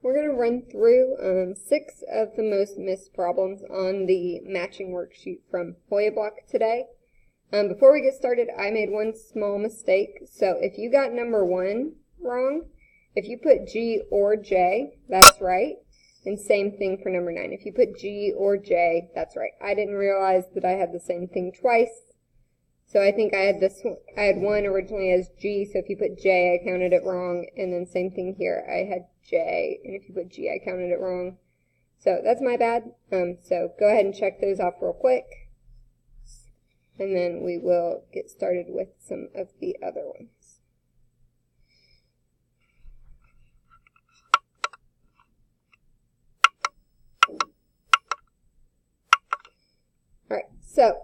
We're going to run through 6 of the most missed problems on the matching worksheet from Hoya Block today. Before we get started, I made one small mistake. So if you got number 1 wrong, if you put G or J, that's right. And same thing for number 9. If you put G or J, that's right. I didn't realize that I had the same thing twice. So I think I had this one, I had 1 originally as G, so if you put J, I counted it wrong. And then same thing here, I had J, and if you put G, I counted it wrong. So that's my bad. So go ahead and check those off real quick. And then we will get started with some of the other ones. Alright, so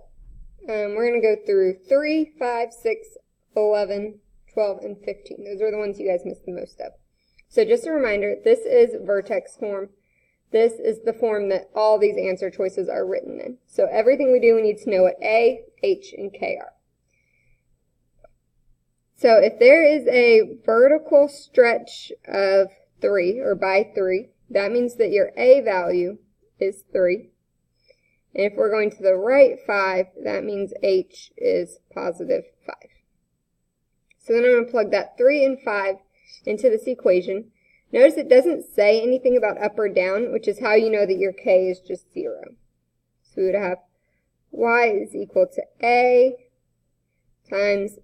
we're going to go through 3, 5, 6, 11, 12, and 15. Those are the ones you guys missed the most of. So just a reminder, this is Vertex Form. This is the form that all these answer choices are written in. So everything we do, we need to know what A, H, and K are. So if there is a vertical stretch of 3, or by 3, that means that your A value is 3. And if we're going to the right 5, that means H is positive 5. So then I'm going to plug that 3 and 5 into this equation. Notice it doesn't say anything about up or down, which is how you know that your K is just 0. So we would have Y is equal to A times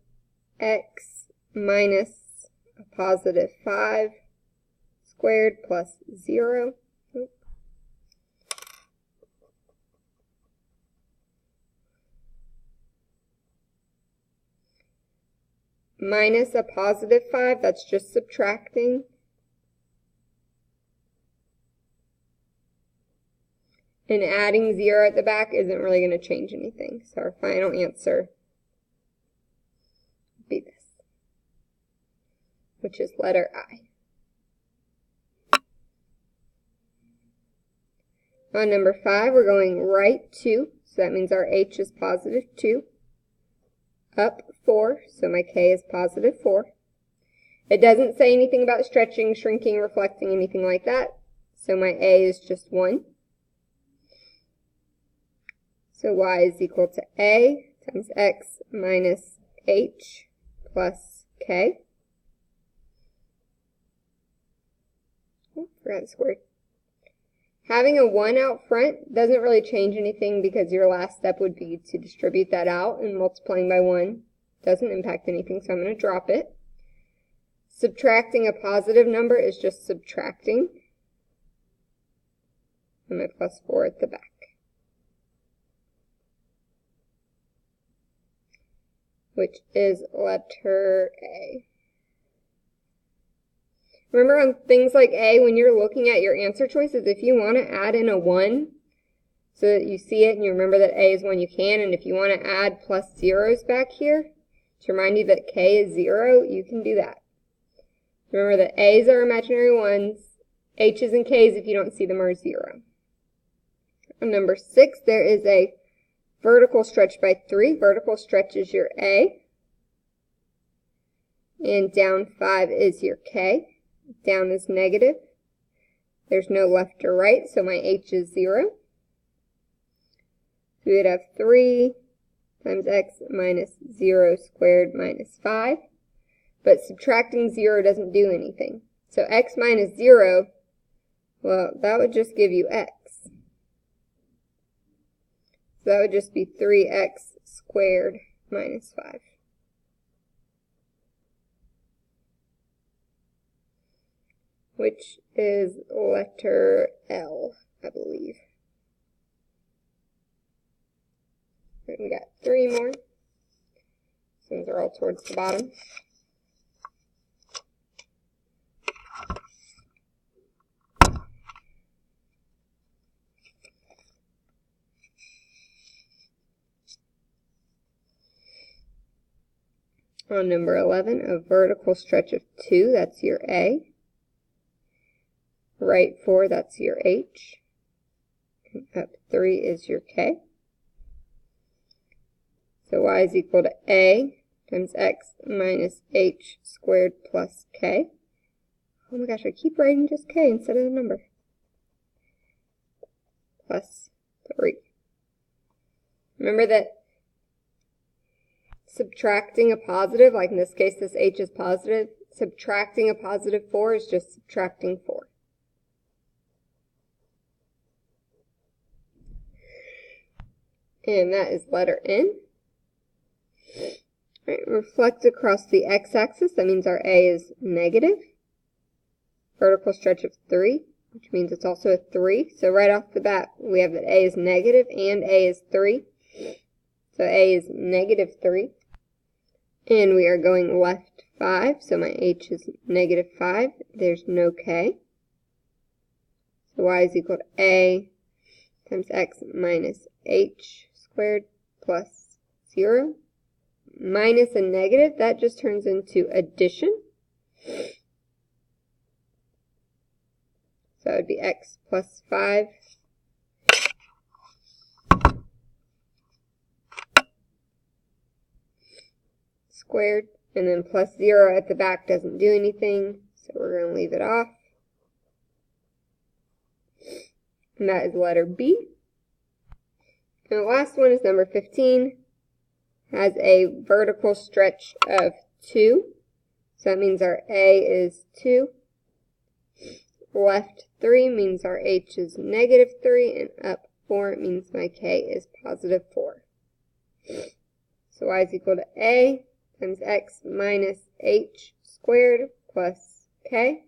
X minus a positive 5 squared plus 0. Minus a positive 5, that's just subtracting. And adding 0 at the back isn't really going to change anything. So our final answer would be this, which is letter I. On number 5, we're going right 2, so that means our H is positive 2. Up 4, so my K is positive 4. It doesn't say anything about stretching, shrinking, reflecting, anything like that. So my A is just 1. So Y is equal to A times X minus H plus K. Oh, forgot the square. Having a 1 out front doesn't really change anything because your last step would be to distribute that out, and multiplying by 1 doesn't impact anything, so I'm going to drop it. Subtracting a positive number is just subtracting. And my plus 4 at the back. Which is letter A. Remember on things like A, when you're looking at your answer choices, if you want to add in a 1 so that you see it and you remember that A is 1, you can. And if you want to add plus zeros back here to remind you that K is 0, you can do that. Remember that A's are imaginary ones, H's and K's, if you don't see them, are 0. On number 6, there is a vertical stretch by 3. Vertical stretch is your A. And down 5 is your K. Down is negative. There's no left or right, so my H is 0. So we would have 3 times X minus 0 squared minus 5. But subtracting 0 doesn't do anything. So X minus 0, well, that would just give you X. So that would just be 3x squared minus 5. Which is letter L, I believe. Right, we got 3 more. These are all towards the bottom. On number 11, a vertical stretch of 2, that's your A. Right 4, that's your H. And up 3 is your K. So Y is equal to A times X minus H squared plus K, Oh my gosh, I keep writing just K instead of the number. Plus 3. Remember that subtracting a positive, like in this case this H is positive, subtracting a positive 4 is just subtracting 4. And that is letter N. All right, reflect across the x-axis. That means our A is negative. Vertical stretch of 3, which means it's also a 3. So right off the bat, we have that A is negative and A is 3. So A is negative 3. And we are going left 5, so my H is negative 5. There's no K. So Y is equal to A times X minus H squared plus 0. Minus a negative, that just turns into addition. So it would be X plus 5 squared, and then plus 0 at the back doesn't do anything, so we're going to leave it off. And that is letter B. And the last one is number 15. Has a vertical stretch of 2. So that means our A is 2. Left 3 means our H is negative 3. And up 4 means my K is positive 4. So Y is equal to A times X minus H squared plus K.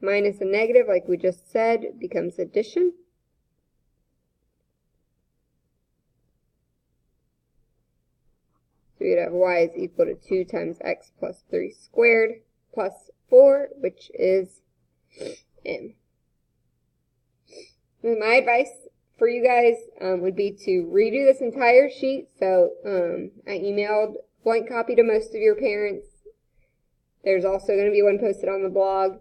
Minus a negative, like we just said, becomes addition. So we'd have Y is equal to 2 times X plus 3 squared plus 4, which is N. And my advice for you guys would be to redo this entire sheet. So I emailed blank copy to most of your parents. There's also going to be one posted on the blog.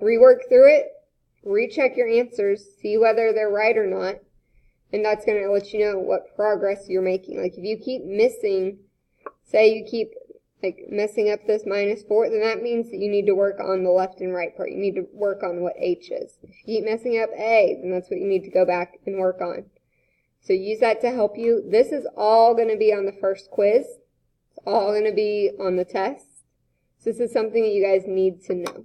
Rework through it, recheck your answers, see whether they're right or not. And that's going to let you know what progress you're making. Like if you keep missing, say you keep like messing up this minus 4, then that means that you need to work on the left and right part. You need to work on what H is. If you keep messing up A, then that's what you need to go back and work on. So use that to help you. This is all going to be on the first quiz. It's all going to be on the test. So this is something that you guys need to know.